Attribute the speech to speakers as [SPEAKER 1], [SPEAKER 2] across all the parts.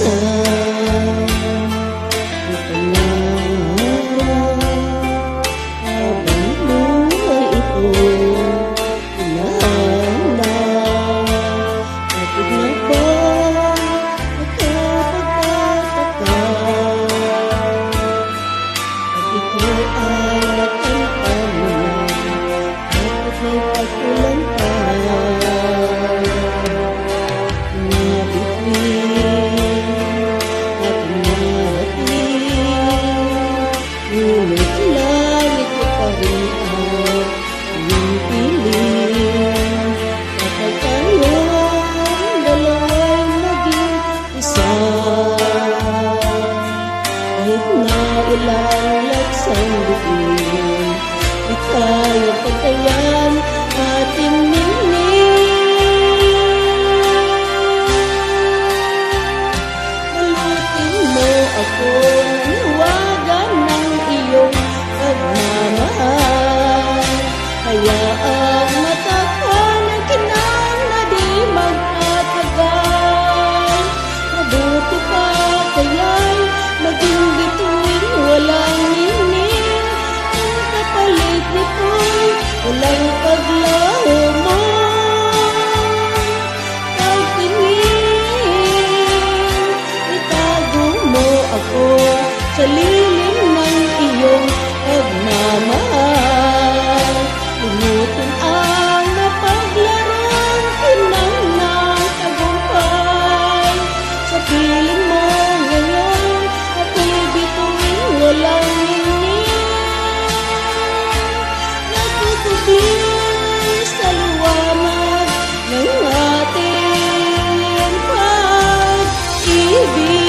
[SPEAKER 1] minsan ang pangarap habang buhay ito hinahanda. Bakit nga ba nakapagtataka? At ikaw ay nakamtan mo na, bakit may pagkulang ka? Ngunit langit ko pa rin ang iyong piling. Kapag tayong dalawa'y naging isa, kahit na ilang laksang bigin, di kaya pagtayan ating ningning. Balutin mo ako ng hiwaga ng iyong pagmamahal. Hayaang matakpan ang kinang na di magtatagal. Mabuti pa kaya'y maging bituin walang ningning. Ang kapalit nito'y walang paglaho mo. Pagtingin, itago mo ako sa lilim ng iyong pagmamahal. Lumutin ang napaglarang kinang ng tagumpay. Sa piling mo ngayon, ako'y bituin walang ningning. Natutubli sa liwanag ng ating pag-ibig.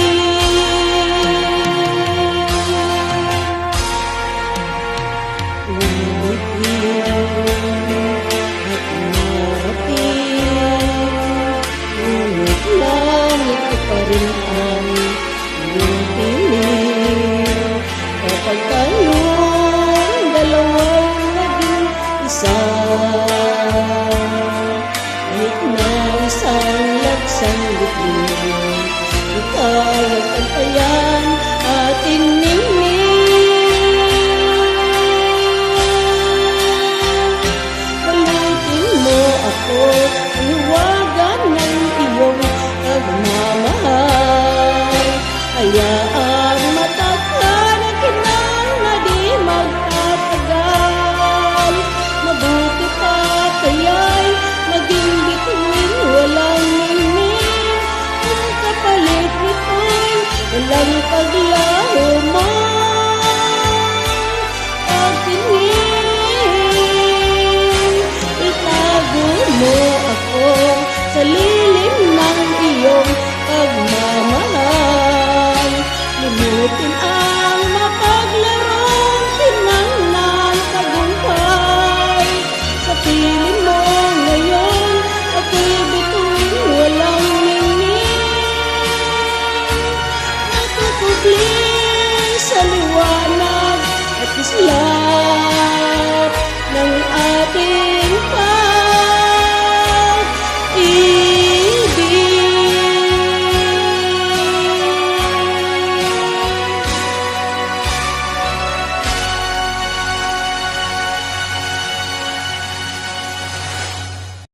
[SPEAKER 1] Kapag tayong dalawa'y naging isa, kahit na isang laksang bituin, di kayang pantayan ating ningning. Balutin mo ako ang hiwaga ng iyong pagmamahal. Hayaang matakpan ang kinang na di magtatagal. Mabuti pa kaya'y maging bituin walang ningning. Ang kapalit nito'y walang paglaho mo. Pagtingin, itago mo ako sa lilim ng iyong pagmamahal. Lumutin ang mapaglarong kinang ng tagumpay. Sa piling mo ngayon, ako'y bituin walang ningning. Natutubli sa liwanag at islap ng ating